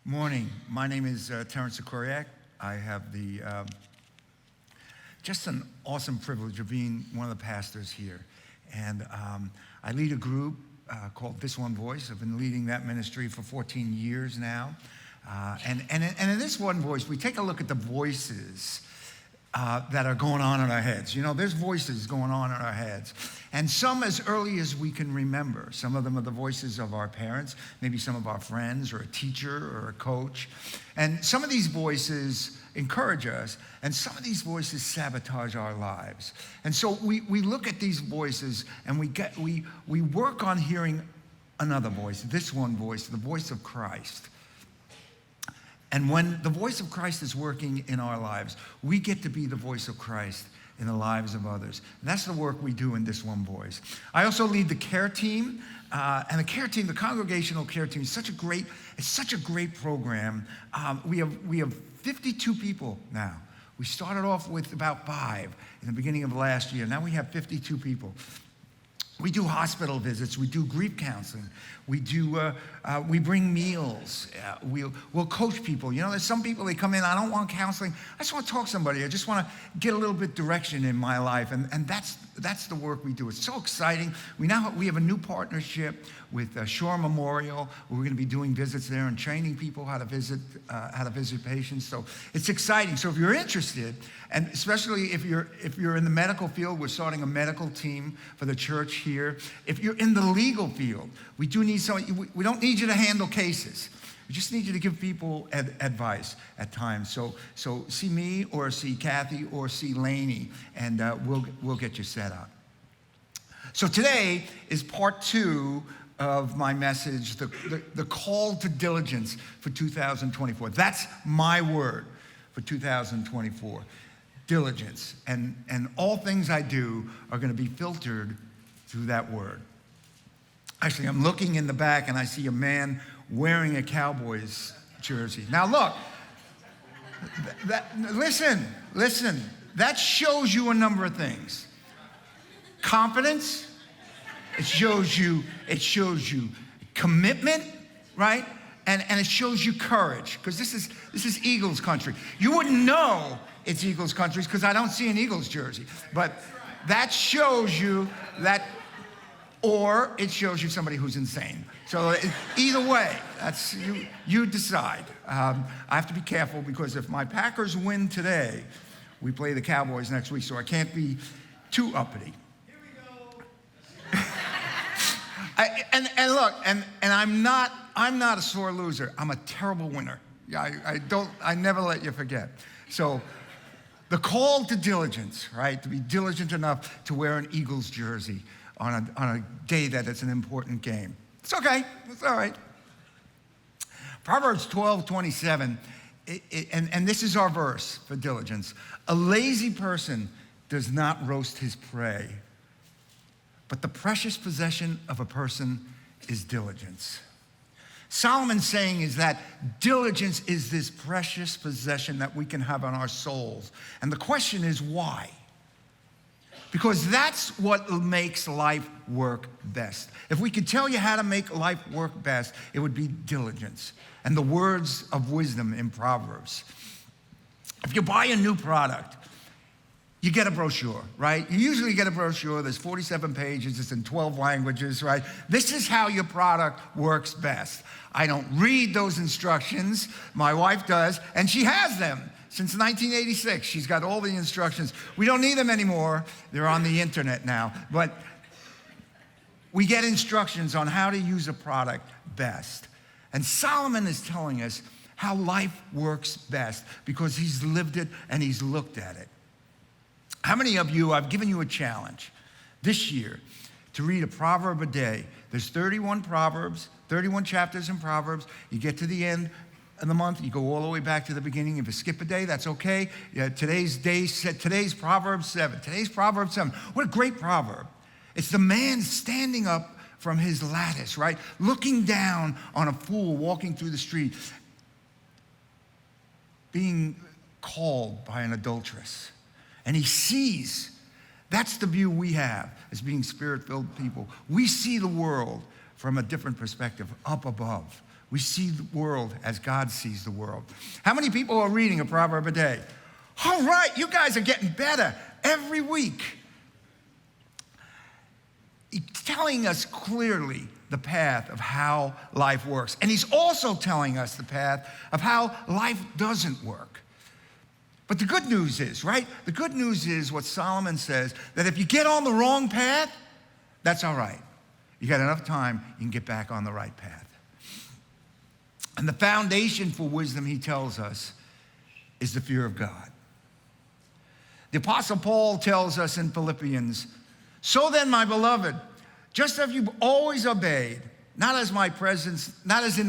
Morning. My name is Terence Sikoryak. I have the just an awesome privilege of being one of the pastors here. And I lead a group called This One Voice. I've been leading that ministry for 14 years now. And in This One Voice, we take a look at the voices that are going on in our heads. You know, there's voices going on in our heads. And some as early as we can remember. Some of them are the voices of our parents, maybe some of our friends or a teacher or a coach. And some of these voices encourage us, and some of these voices sabotage our lives. And so we look at these voices and we work on hearing another voice, this one voice, the voice of Christ. And when the voice of Christ is working in our lives, we get to be the voice of Christ in the lives of others. And that's the work we do in This One Voice. I also lead the care team, and the care team, the congregational care team, is such a great program. We have 52 people now. We started off with about 5 in the beginning of last year. Now we have 52 people. We do hospital visits. We do grief counseling. We bring meals. We'll coach people. You know, there's some people, they come in, I don't want counseling. I just want to talk to somebody. I just want to get a little bit direction in my life. And that's the work we do. It's so exciting. We have a new partnership with Shore Memorial. We're going to be doing visits there and training people how to visit patients. So it's exciting. So if you're interested, and especially if you're in the medical field, we're starting a medical team for the church here. If you're in the legal field, we do need someone. We don't need you to handle cases. We just need you to give people advice at times. So see me or see Kathy or see Lainey, and we'll get you set up. So today is part 2 of my message, the call to diligence for 2024. That's my word for 2024. Diligence. And all things I do are going to be filtered through that word. Actually, I'm looking in the back and I see a man wearing a Cowboys jersey. Now look, listen, that shows you a number of things. Confidence, it shows you commitment, right? And it shows you courage, because this is Eagles country. You wouldn't know it's Eagles country because I don't see an Eagles jersey. But that shows you that, or it shows you somebody who's insane. So either way, that's you decide. I have to be careful because if my Packers win today, we play the Cowboys next week, so I can't be too uppity. Here we go. And look, I'm not a sore loser. I'm a terrible winner. I never let you forget. So the call to diligence, right? To be diligent enough to wear an Eagles jersey on a day that it's an important game. It's okay. It's all right. Proverbs 12:27, and this is our verse for diligence. A lazy person does not roast his prey, but the precious possession of a person is diligence. Solomon's saying is that diligence is this precious possession that we can have on our souls. And the question is why? Because that's what makes life work best. If we could tell you how to make life work best, it would be diligence and the words of wisdom in Proverbs. If you buy a new product, you get a brochure, right? You usually get a brochure. There's 47 pages. It's in 12 languages, right? This is how your product works best. I don't read those instructions. My wife does, and she has them since 1986. She's got all the instructions. We don't need them anymore. They're on the internet now. But we get instructions on how to use a product best. And Solomon is telling us how life works best because he's lived it and he's looked at it. How many of you, I've given you a challenge this year to read a proverb a day. There's 31 proverbs, 31 chapters in Proverbs. You get to the end of the month, you go all the way back to the beginning. If you skip a day, that's okay. Today's Proverbs 7. Today's Proverbs 7. What a great proverb. It's the man standing up from his lattice, right? Looking down on a fool walking through the street, being called by an adulteress. And he sees, that's the view we have as being spirit-filled people. We see the world from a different perspective, up above. We see the world as God sees the world. How many people are reading a proverb a day? All right, you guys are getting better every week. He's telling us clearly the path of how life works. And he's also telling us the path of how life doesn't work. But the good news is, right? The good news is what Solomon says, that if you get on the wrong path, that's all right. You got enough time, you can get back on the right path. And the foundation for wisdom, he tells us, is the fear of God. The Apostle Paul tells us in Philippians, so then, my beloved, just as you've always obeyed, not as in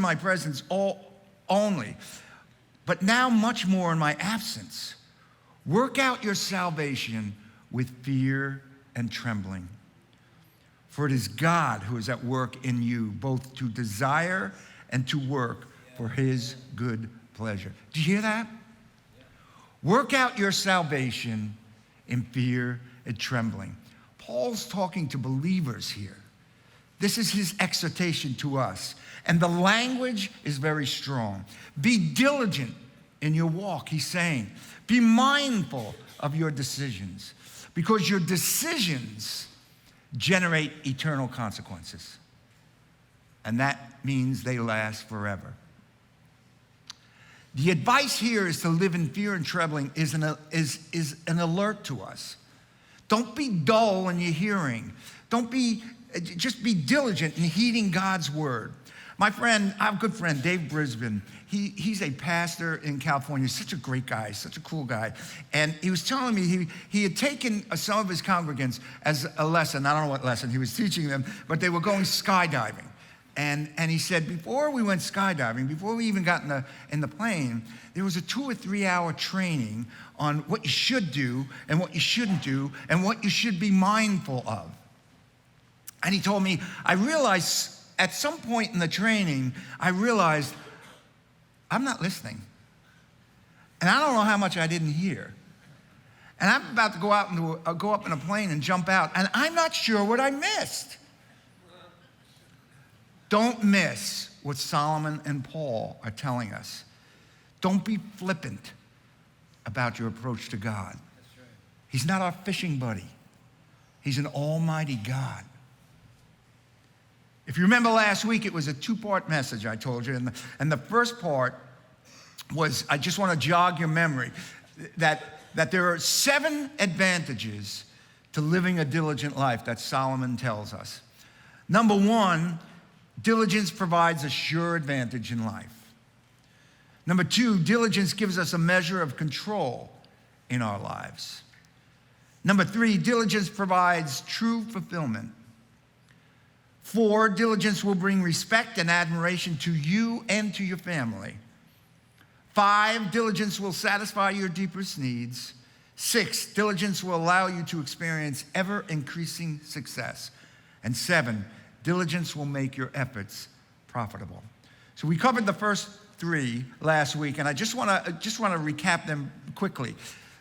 my presence only, but now much more in my absence, work out your salvation with fear and trembling. For it is God who is at work in you, both to desire and to work for his good pleasure. Do you hear that? Work out your salvation in fear and trembling. Paul's talking to believers here. This is his exhortation to us. And the language is very strong. Be diligent in your walk, he's saying. Be mindful of your decisions, because your decisions generate eternal consequences. And that means they last forever. The advice here is to live in fear and trembling is an alert to us. Don't be dull in your hearing. Just be diligent in heeding God's word. My friend, I have a good friend, Dave Brisbane. He's a pastor in California. He's such a great guy, such a cool guy. And he was telling me he had taken some of his congregants as a lesson. I don't know what lesson he was teaching them, but they were going skydiving. And he said, before we went skydiving, before we even got in the plane, there was a 2 or 3 hour training on what you should do and what you shouldn't do and what you should be mindful of. And he told me, I realized at some point in the training, I realized I'm not listening. And I don't know how much I didn't hear. And I'm about to go up in a plane and jump out, and I'm not sure what I missed. Don't miss what Solomon and Paul are telling us. Don't be flippant about your approach to God. That's right. He's not our fishing buddy. He's an almighty God. If you remember last week, it was a 2-part message I told you. And the first part was, I just want to jog your memory, that there are 7 advantages to living a diligent life that Solomon tells us. Number 1, diligence provides a sure advantage in life. Number 2, diligence gives us a measure of control in our lives. Number 3, diligence provides true fulfillment. 4, diligence will bring respect and admiration to you and to your family. 5, diligence will satisfy your deepest needs. 6, diligence will allow you to experience ever-increasing success. And 7, diligence will make your efforts profitable. So we covered the first 3 last week, and I just want to recap them quickly.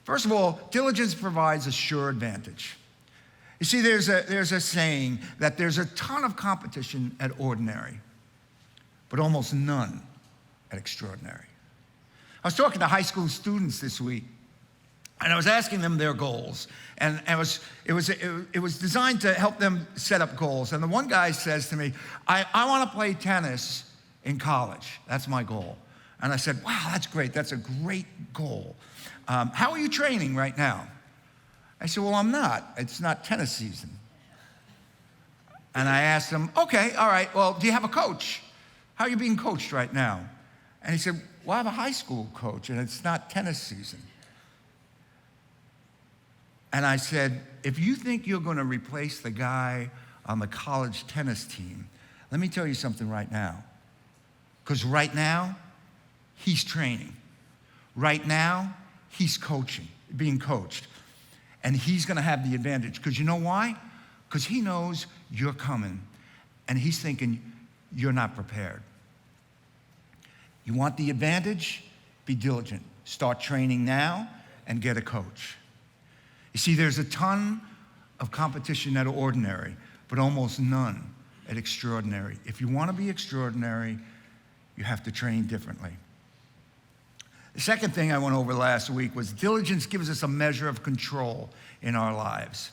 First of all, diligence provides a sure advantage. You see, there's a saying that there's a ton of competition at ordinary, but almost none at extraordinary. I was talking to high school students this week, and I was asking them their goals, and it was designed to help them set up goals. And the one guy says to me, I want to play tennis in college. That's my goal. And I said, wow, that's great. That's a great goal. How are you training right now? I said, well, I'm not. It's not tennis season. And I asked him, okay, all right, well, do you have a coach? How are you being coached right now? And he said, well, I have a high school coach, and it's not tennis season. And I said, if you think you're going to replace the guy on the college tennis team, let me tell you something right now. Because right now, he's training. Right now, he's coaching, being coached. And he's going to have the advantage. Because you know why? Because he knows you're coming. And he's thinking you're not prepared. You want the advantage? Be diligent. Start training now and get a coach. You see, there's a ton of competition at ordinary, but almost none at extraordinary. If you want to be extraordinary, you have to train differently. The second thing I went over last week was diligence gives us a measure of control in our lives.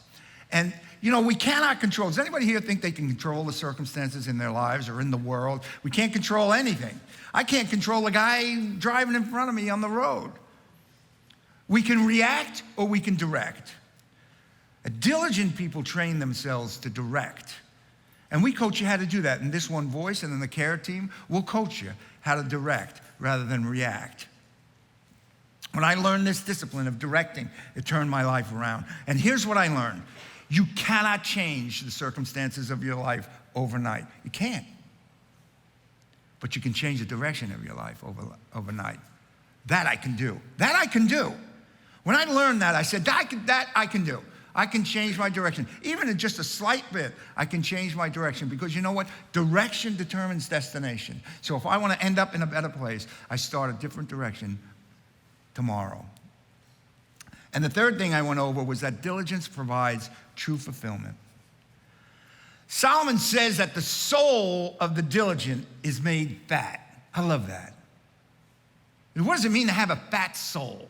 And, we cannot control. Does anybody here think they can control the circumstances in their lives or in the world? We can't control anything. I can't control the guy driving in front of me on the road. We can react or we can direct. Diligent people train themselves to direct. And we coach you how to do that. In This One Voice and in the care team, we'll coach you how to direct rather than react. When I learned this discipline of directing, it turned my life around. And here's what I learned. You cannot change the circumstances of your life overnight. You can't. But you can change the direction of your life overnight. That I can do. That I can do. When I learned that, I said, that I can do. I can change my direction. Even in just a slight bit, I can change my direction because you know what? Direction determines destination. So if I want to end up in a better place, I start a different direction tomorrow. And the third thing I went over was that diligence provides true fulfillment. Solomon says that the soul of the diligent is made fat. I love that. What does it mean to have a fat soul?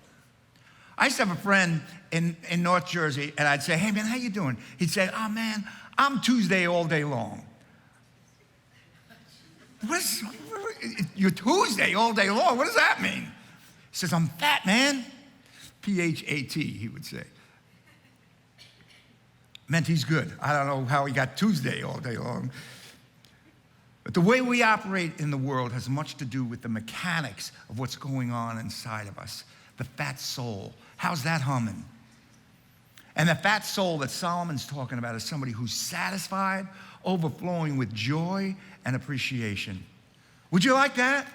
I used to have a friend in North Jersey, and I'd say, hey, man, how you doing? He'd say, oh, man, I'm Tuesday all day long. You're Tuesday all day long? What does that mean? He says, I'm fat, man. P-H-A-T, he would say. Meant he's good. I don't know how he got Tuesday all day long. But the way we operate in the world has much to do with the mechanics of what's going on inside of us. The fat soul. How's that humming? And the fat soul that Solomon's talking about is somebody who's satisfied, overflowing with joy and appreciation. Would you like that?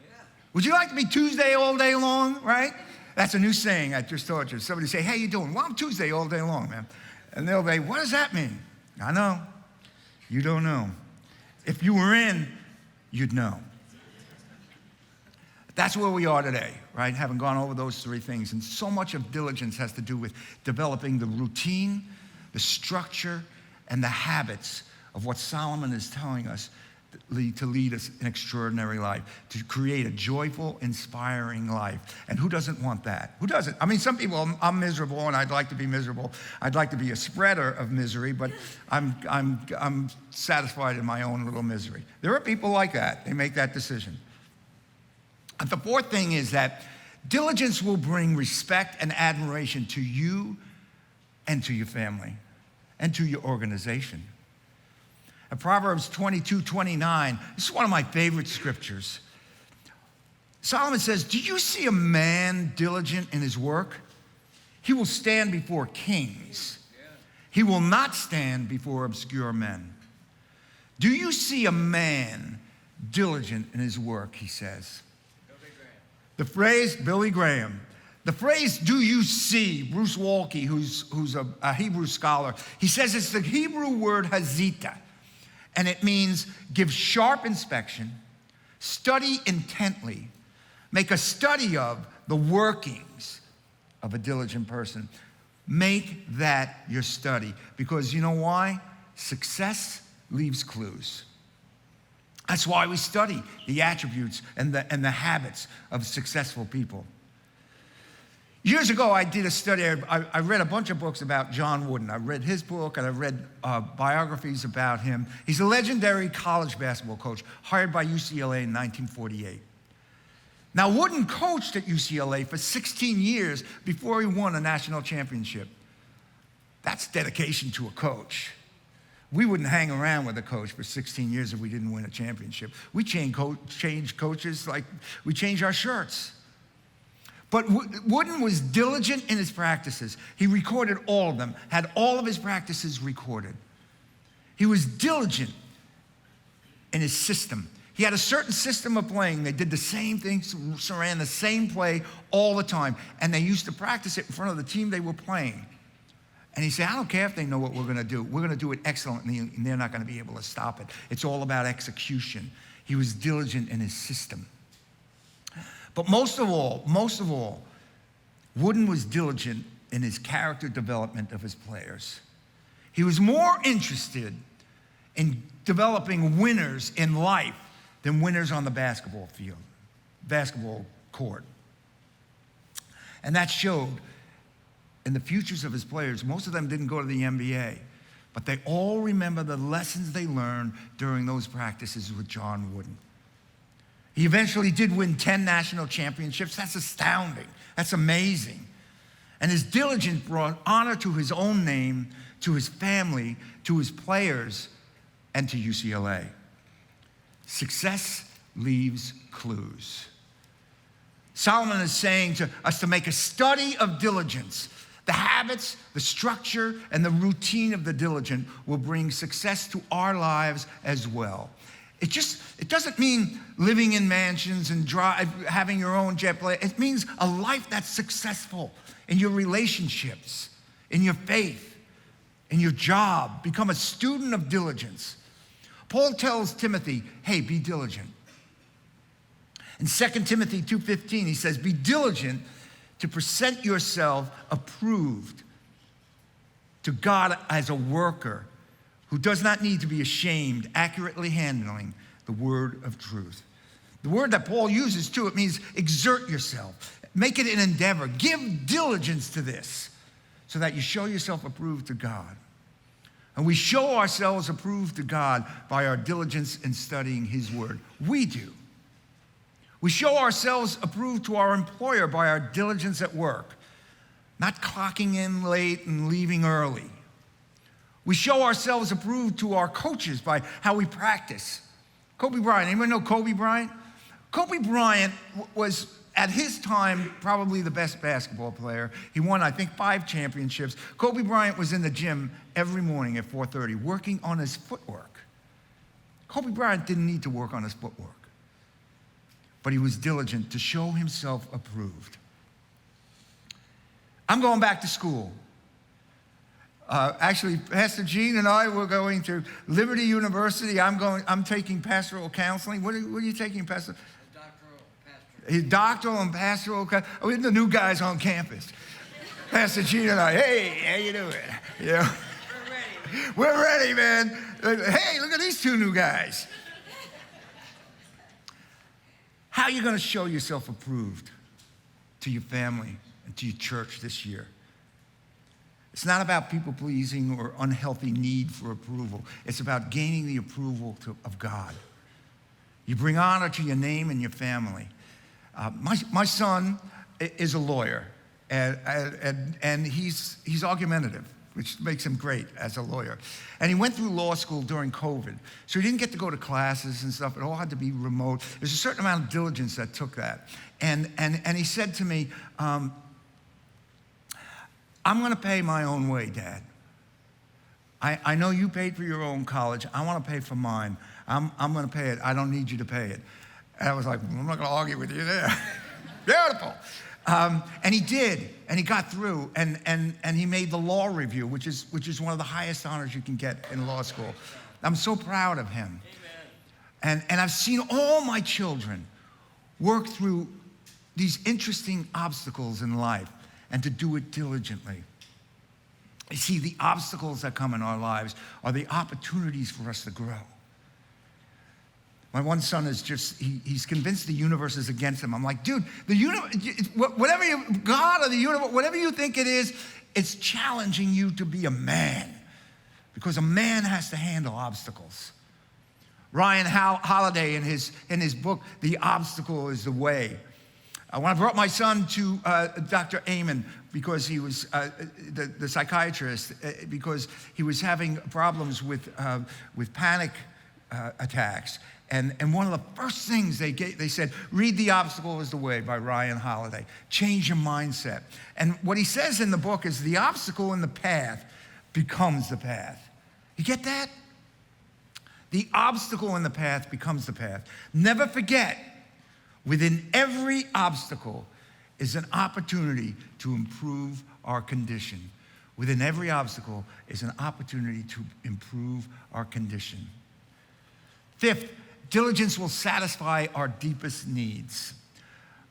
Yeah. Would you like to be Tuesday all day long, right? That's a new saying I just taught you. Somebody say, hey, how you doing? Well, I'm Tuesday all day long, man. And they'll say, what does that mean? I know. You don't know. If you were in, you'd know. That's where we are today, right? Having gone over those three things. And so much of diligence has to do with developing the routine, the structure, and the habits of what Solomon is telling us to lead us an extraordinary life, to create a joyful, inspiring life. And who doesn't want that? Who doesn't? I mean, some people, I'm miserable and I'd like to be miserable. I'd like to be a spreader of misery, but I'm satisfied in my own little misery. There are people like that. They make that decision. And the fourth thing is that diligence will bring respect and admiration to you and to your family and to your organization. Proverbs 22:29, this is one of my favorite scriptures. Solomon says, do you see a man diligent in his work? He will stand before kings. He will not stand before obscure men. Do you see a man diligent in his work, he says. The phrase, Billy Graham. The phrase, do you see, Bruce Walke, who's a Hebrew scholar, he says it's the Hebrew word hazita. And it means give sharp inspection, study intently, make a study of the workings of a diligent person. Make that your study. Because you know why? Success leaves clues. That's why we study the attributes and the habits of successful people. Years ago, I did a study. I read a bunch of books about John Wooden. I read his book, and I read biographies about him. He's a legendary college basketball coach, hired by UCLA in 1948. Now, Wooden coached at UCLA for 16 years before he won a national championship. That's dedication to a coach. We wouldn't hang around with a coach for 16 years if we didn't win a championship. We change coaches like we change our shirts. But Wooden was diligent in his practices. He recorded all of them, had all of his practices recorded. He was diligent in his system. He had a certain system of playing. They did the same thing, ran the same play all the time. And they used to practice it in front of the team they were playing. And he said, I don't care if they know what we're going to do. We're going to do it excellently, and they're not going to be able to stop it. It's all about execution. He was diligent in his system. But most of all, Wooden was diligent in his character development of his players. He was more interested in developing winners in life than winners on the basketball court. And that showed in the futures of his players. Most of them didn't go to the NBA, but they all remember the lessons they learned during those practices with John Wooden. He eventually did win 10 national championships. That's astounding. That's amazing. And his diligence brought honor to his own name, to his family, to his players, and to UCLA. Success leaves clues. Solomon is saying to us to make a study of diligence. The habits, the structure, and the routine of the diligent will bring success to our lives as well. It doesn't mean living in mansions and having your own jet plane. It means a life that's successful in your relationships, in your faith, in your job. Become a student of diligence. Paul tells Timothy, hey, be diligent. In 2 Timothy 2:15, he says, be diligent to present yourself approved to God as a worker who does not need to be ashamed, accurately handling the word of truth. The word that Paul uses too, it means exert yourself. Make it an endeavor. Give diligence to this so that you show yourself approved to God. And we show ourselves approved to God by our diligence in studying his word. We do. We show ourselves approved to our employer by our diligence at work, not clocking in late and leaving early. We show ourselves approved to our coaches by how we practice. Kobe Bryant, anyone know Kobe Bryant? Kobe Bryant was, at his time, probably the best basketball player. He won, I think, 5 championships. Kobe Bryant was in the gym every morning at 4:30 working on his footwork. Kobe Bryant didn't need to work on his footwork, but he was diligent to show himself approved. I'm going back to school. Actually, Pastor Gene and I were going to Liberty University. I'm taking pastoral counseling. What are you taking, Pastor? Doctoral and pastoral. We're the new guys on campus. Pastor Gene and I, hey, how you doing? Yeah. We're ready, man. Hey, look at these 2 new guys. How are you going to show yourself approved to your family and to your church this year? It's not about people-pleasing or unhealthy need for approval. It's about gaining the approval of God. You bring honor to your name and your family. My son is a lawyer, and he's argumentative, which makes him great as a lawyer. And he went through law school during COVID, so he didn't get to go to classes and stuff. It all had to be remote. There's a certain amount of diligence that took that. And he said to me, I'm going to pay my own way, Dad. I know you paid for your own college. I want to pay for mine. I'm going to pay it. I don't need you to pay it. And I was like, I'm not going to argue with you there. Beautiful. And he did, and he got through, and he made the law review, which is one of the highest honors you can get in law school. I'm so proud of him. Amen. And I've seen all my children work through these interesting obstacles in life and to do it diligently. You see, the obstacles that come in our lives are the opportunities for us to grow. My one son is he's convinced the universe is against him. I'm like, dude, the universe, God or the universe, whatever you think it is, it's challenging you to be a man, because a man has to handle obstacles. Ryan Holiday, in his book, The Obstacle is the Way. When I brought my son to Dr. Amen, because he was the psychiatrist, because he was having problems with panic attacks. And one of the first things they said, read The Obstacle is the Way by Ryan Holiday. Change your mindset. And what he says in the book is the obstacle in the path becomes the path. You get that? The obstacle in the path becomes the path. Never forget, within every obstacle is an opportunity to improve our condition. Within every obstacle is an opportunity to improve our condition. 5th, diligence will satisfy our deepest needs.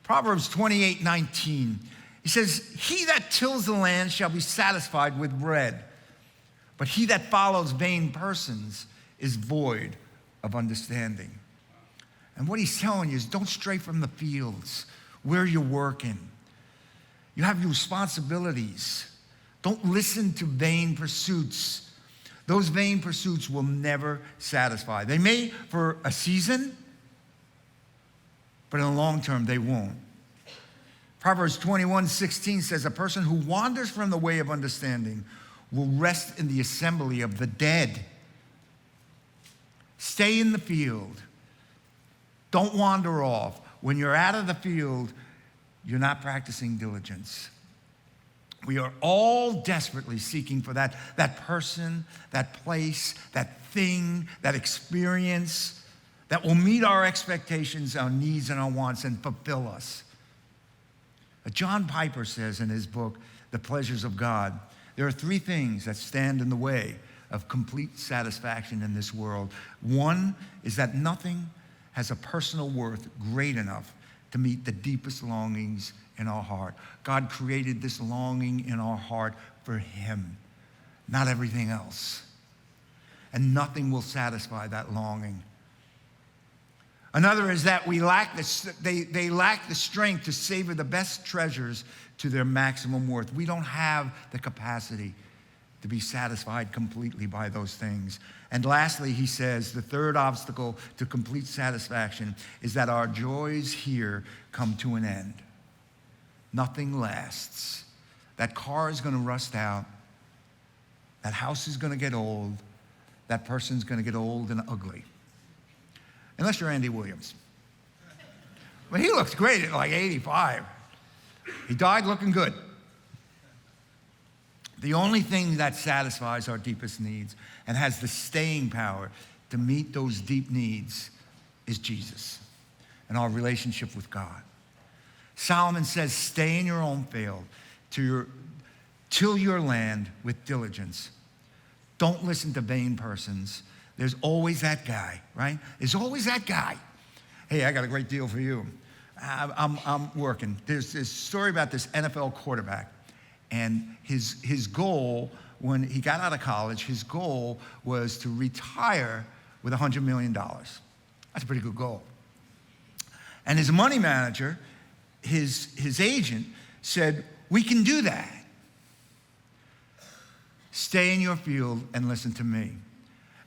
Proverbs 28:19. He says, he that tills the land shall be satisfied with bread, but he that follows vain persons is void of understanding. And what he's telling you is don't stray from the fields where you're working. You have your responsibilities. Don't listen to vain pursuits. Those vain pursuits will never satisfy. They may for a season, but in the long term, they won't. Proverbs 21:16 says, a person who wanders from the way of understanding will rest in the assembly of the dead. Stay in the field. Don't wander off. When you're out of the field, you're not practicing diligence. We are all desperately seeking for that person, that place, that thing, that experience that will meet our expectations, our needs, and our wants and fulfill us. John Piper says in his book, The Pleasures of God, there are three things that stand in the way of complete satisfaction in this world. One is that nothing has a personal worth great enough to meet the deepest longings in our heart. God created this longing in our heart for him, not everything else. And nothing will satisfy that longing. Another is that they lack the strength to savor the best treasures to their maximum worth. We don't have the capacity to be satisfied completely by those things. And lastly, he says, the third obstacle to complete satisfaction is that our joys here come to an end. Nothing lasts. That car is going to rust out. That house is going to get old. That person's going to get old and ugly. Unless you're Andy Williams. But he looks great at like 85. He died looking good. The only thing that satisfies our deepest needs and has the staying power to meet those deep needs is Jesus and our relationship with God. Solomon says, stay in your own field, till your land with diligence. Don't listen to vain persons. There's always that guy, right? There's always that guy. Hey, I got a great deal for you. I'm working. There's this story about this NFL quarterback, and his goal, when he got out of college, his goal was to retire with $100 million. That's a pretty good goal. And his money manager, his agent, said, we can do that. Stay in your field and listen to me.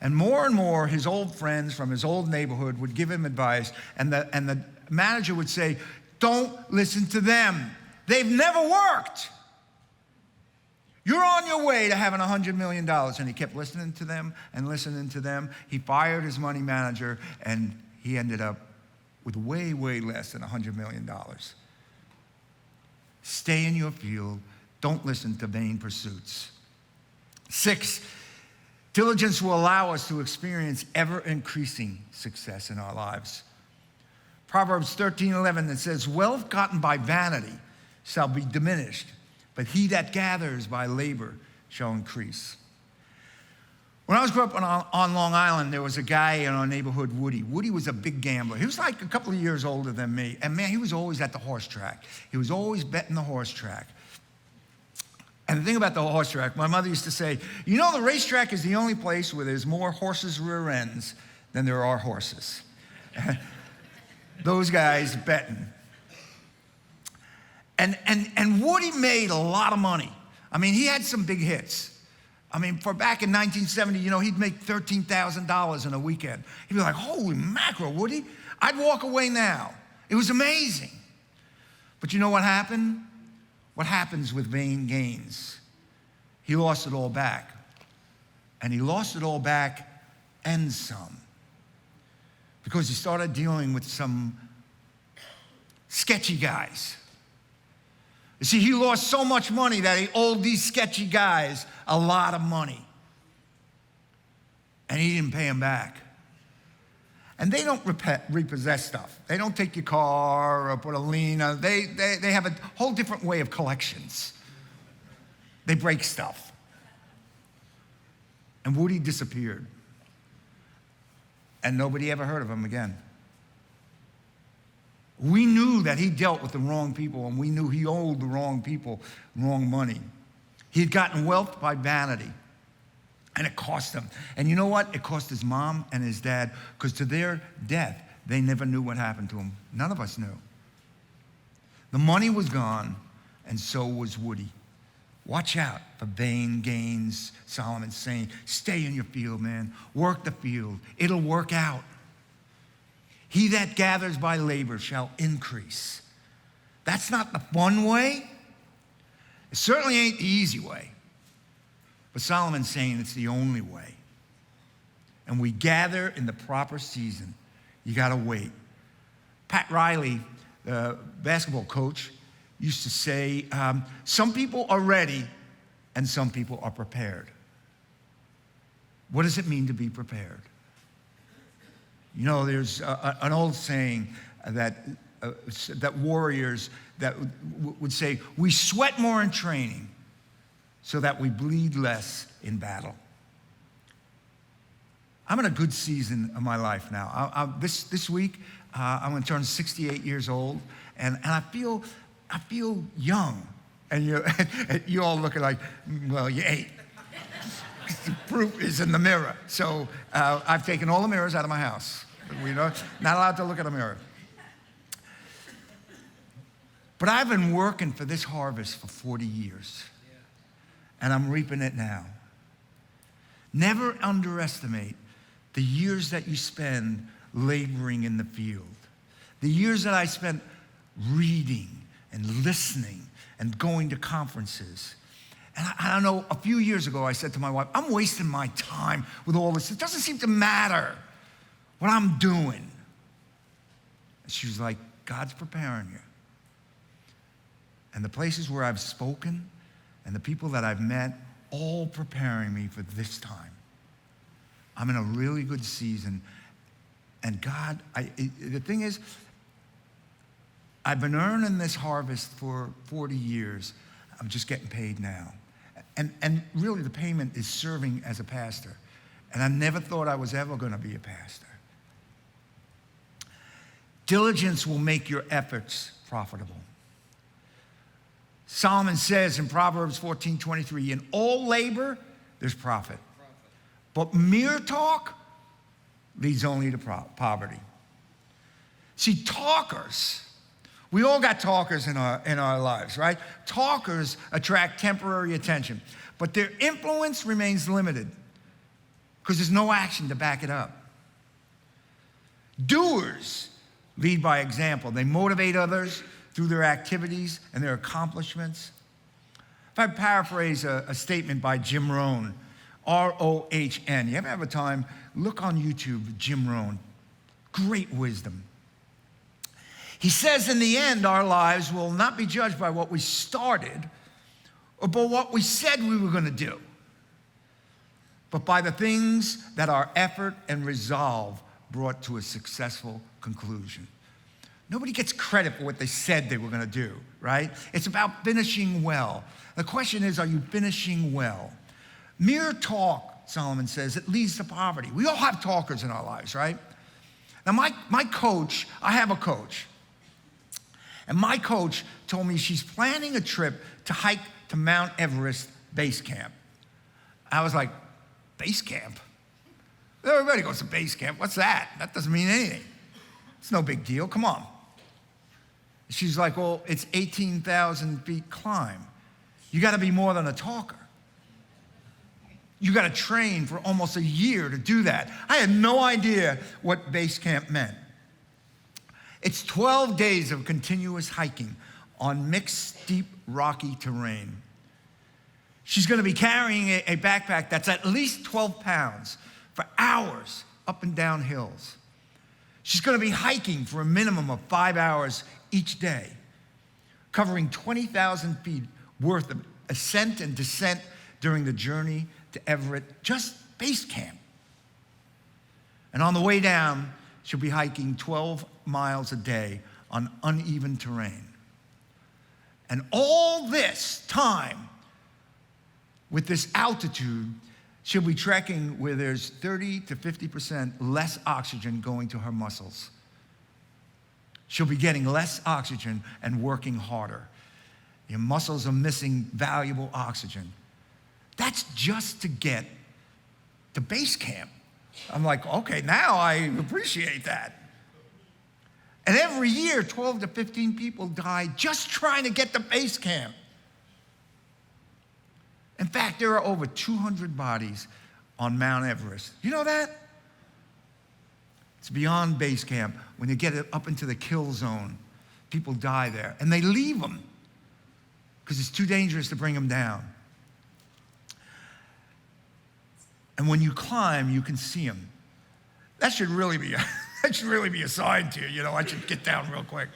And more, his old friends from his old neighborhood would give him advice, and the manager would say, don't listen to them. They've never worked. You're on your way to having $100 million. And he kept listening to them and listening to them. He fired his money manager, and he ended up with way, way less than $100 million. Stay in your field. Don't listen to vain pursuits. 6, diligence will allow us to experience ever-increasing success in our lives. Proverbs 13:11, it says, wealth gotten by vanity shall be diminished, but he that gathers by labor shall increase. When I was growing up on Long Island, there was a guy in our neighborhood, Woody. Woody was a big gambler. He was like a couple of years older than me. And man, he was always at the horse track. He was always betting the horse track. And the thing about the horse track, my mother used to say, you know, the racetrack is the only place where there's more horses' rear ends than there are horses. Those guys betting. And Woody made a lot of money. I mean, he had some big hits. I mean, for back in 1970, you know, he'd make $13,000 in a weekend. He'd be like, holy mackerel, Woody. I'd walk away now. It was amazing. But you know what happened? What happens with vain gains? He lost it all back. And he lost it all back and some. Because he started dealing with some sketchy guys. You see, he lost so much money that he owed these sketchy guys a lot of money. And he didn't pay them back. And they don't repossess stuff. They don't take your car or put a lien on it. They have a whole different way of collections. They break stuff. And Woody disappeared. And nobody ever heard of him again. We knew that he dealt with the wrong people, and we knew he owed the wrong people wrong money. He had gotten wealth by vanity, and it cost him. And you know what? It cost his mom and his dad, because to their death, they never knew what happened to them. None of us knew. The money was gone, and so was Woody. Watch out for vain gains, Solomon's saying. Stay in your field, man. Work the field. It'll work out. He that gathers by labor shall increase. That's not the fun way. It certainly ain't the easy way. But Solomon's saying it's the only way. And we gather in the proper season. You got to wait. Pat Riley, the basketball coach, used to say, some people are ready and some people are prepared. What does it mean to be prepared? You know, there's an old saying that warriors that would say, we sweat more in training so that we bleed less in battle. I'm in a good season of my life now. This week, I'm going to turn 68 years old, and I feel young. And you all looking like, well, you ain't. The proof is in the mirror. So I've taken all the mirrors out of my house. We know, not allowed to look at a mirror. But I've been working for this harvest for 40 years, and I'm reaping it now. Never underestimate the years that you spend laboring in the field. The years that I spent reading and listening and going to conferences. And I know a few years ago I said to my wife, I'm wasting my time with all this. It doesn't seem to matter what I'm doing. And she was like, God's preparing you. And the places where I've spoken and the people that I've met, all preparing me for this time. I'm in a really good season. And God, the thing is, I've been earning this harvest for 40 years. I'm just getting paid now. And really the payment is serving as a pastor. And I never thought I was ever going to be a pastor. Diligence will make your efforts profitable. Solomon says in Proverbs 14:23, in all labor, there's profit. But mere talk leads only to poverty. See, talkers, we all got talkers in our lives, right? Talkers attract temporary attention, but their influence remains limited because there's no action to back it up. Doers lead by example. They motivate others through their activities and their accomplishments. If I paraphrase a statement by Jim Rohn, R-O-H-N. You ever have a time, look on YouTube, Jim Rohn. Great wisdom. He says in the end, our lives will not be judged by what we started or by what we said we were going to do, but by the things that our effort and resolve brought to a successful conclusion. Nobody gets credit for what they said they were going to do, right? It's about finishing well. The question is, are you finishing well? Mere talk, Solomon says, it leads to poverty. We all have talkers in our lives, right? Now, my coach, I have a coach, and my coach told me she's planning a trip to hike to Mount Everest base camp. I was like, base camp? Everybody goes to base camp. What's that? That doesn't mean anything. It's no big deal. Come on. She's like, well, it's 18,000 feet climb. You got to be more than a talker. You got to train for almost a year to do that. I had no idea what base camp meant. It's 12 days of continuous hiking on mixed, steep, rocky terrain. She's going to be carrying a backpack that's at least 12 pounds for hours up and down hills. She's going to be hiking for a minimum of 5 hours each day, covering 20,000 feet worth of ascent and descent during the journey to Everett, just base camp. And on the way down, she'll be hiking 12 miles a day on uneven terrain. And all this time, with this altitude, she'll be trekking where there's 30 to 50% less oxygen going to her muscles. She'll be getting less oxygen and working harder. Your muscles are missing valuable oxygen. That's just to get to base camp. I'm like, okay, now I appreciate that. And every year, 12 to 15 people die just trying to get to base camp. In fact, there are over 200 bodies on Mount Everest. You know that? It's beyond base camp. When you get up into the kill zone, people die there. And they leave them because it's too dangerous to bring them down. And when you climb, you can see them. That should really be a sign to you. You know, I should get down real quick.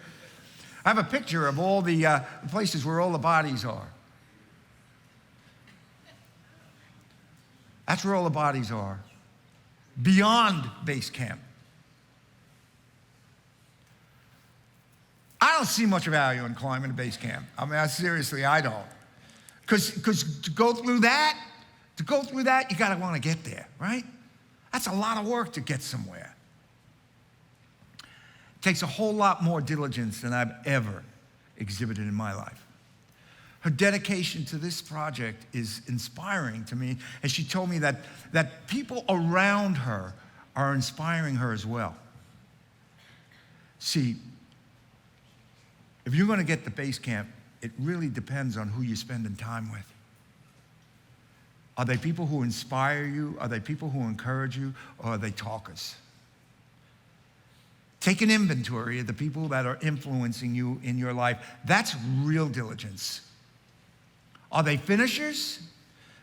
I have a picture of all the places where all the bodies are. That's where all the bodies are, beyond base camp. I don't see much value in climbing to base camp. I mean, seriously, I don't. Because to go through that, you gotta wanna get there, right? That's a lot of work to get somewhere. It takes a whole lot more diligence than I've ever exhibited in my life. Her dedication to this project is inspiring to me, and she told me that people around her are inspiring her as well. See, if you're going to get to base camp, it really depends on who you're spending time with. Are they people who inspire you? Are they people who encourage you? Or are they talkers? Take an inventory of the people that are influencing you in your life. That's real diligence. Are they finishers?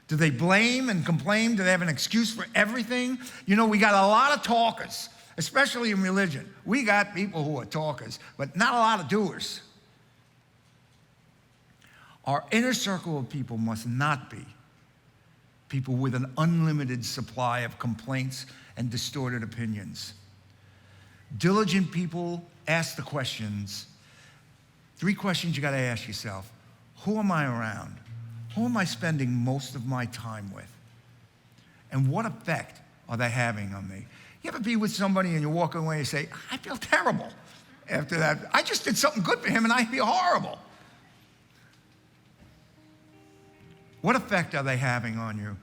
Do they blame and complain? Do they have an excuse for everything? You know, we got a lot of talkers, especially in religion. We got people who are talkers, but not a lot of doers. Our inner circle of people must not be people with an unlimited supply of complaints and distorted opinions. Diligent people ask the questions. 3 questions you got to ask yourself. Who am I around? Who am I spending most of my time with? And what effect are they having on me? You ever be with somebody and you're walking away and say, I feel terrible after that. I just did something good for him and I feel horrible. What effect are they having on you?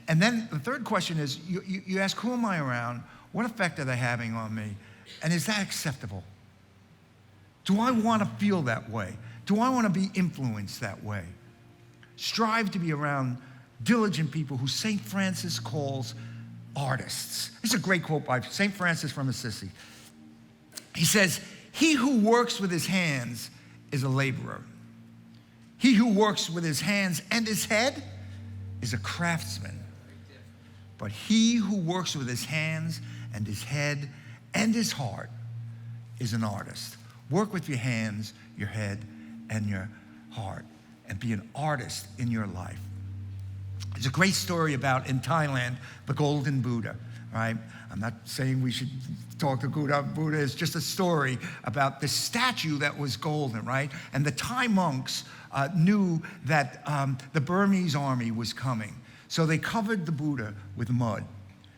And then the third question is, you ask, who am I around? What effect are they having on me? And is that acceptable? Do I want to feel that way? Do I want to be influenced that way? Strive to be around diligent people who St. Francis calls artists. This is a great quote by St. Francis from Assisi. He says, he who works with his hands is a laborer. He who works with his hands and his head is a craftsman. But he who works with his hands and his head and his heart is an artist. Work with your hands, your head, and your heart, and be an artist in your life. There's a great story about, in Thailand, the Golden Buddha, right? I'm not saying we should talk to Buddha. Buddha is just a story about the statue that was golden, right? And the Thai monks knew that the Burmese army was coming. So they covered the Buddha with mud.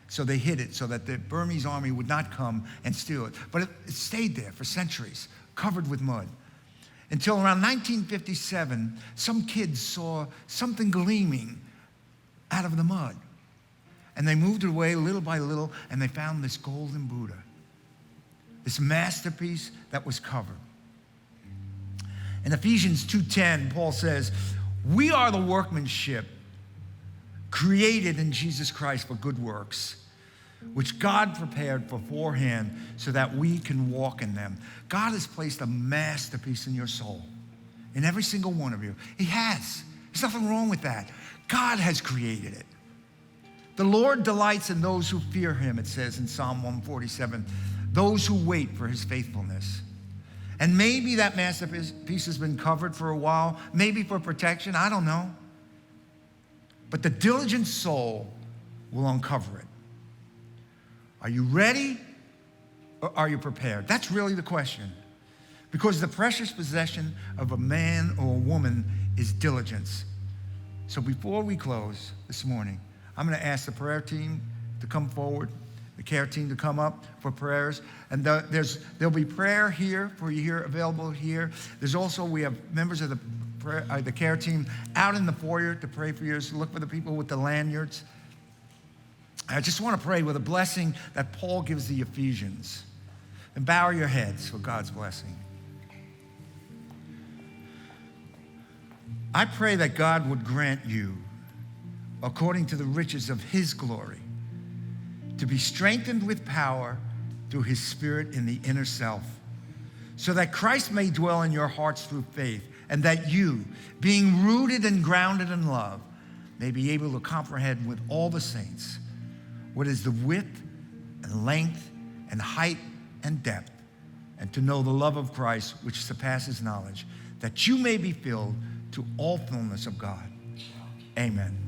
So they hid it so that the Burmese army would not come and steal it. But it stayed there for centuries, covered with mud. Until around 1957, some kids saw something gleaming out of the mud. And they moved it away little by little, and they found this golden Buddha, this masterpiece that was covered. In Ephesians 2:10, Paul says, we are the workmanship created in Jesus Christ for good works, which God prepared beforehand so that we can walk in them. God has placed a masterpiece in your soul, in every single one of you. He has. There's nothing wrong with that. God has created it. The Lord delights in those who fear him, it says in Psalm 147, those who wait for his faithfulness. And maybe that masterpiece has been covered for a while, maybe for protection, I don't know. But the diligent soul will uncover it. Are you ready or are you prepared? That's really the question. Because the precious possession of a man or a woman is diligence. So before we close this morning, I'm going to ask the prayer team to come forward, the care team to come up for prayers. And there'll be prayer here for you here, available here. There's also, we have members of the care team out in the foyer to pray for you. So look for the people with the lanyards. I just want to pray with a blessing that Paul gives the Ephesians. And bow your heads for God's blessing. I pray that God would grant you, according to the riches of his glory, to be strengthened with power through his Spirit in the inner self, so that Christ may dwell in your hearts through faith, and that you, being rooted and grounded in love, may be able to comprehend with all the saints what is the width and length and height and depth, and to know the love of Christ which surpasses knowledge, that you may be filled to all fullness of God. Amen.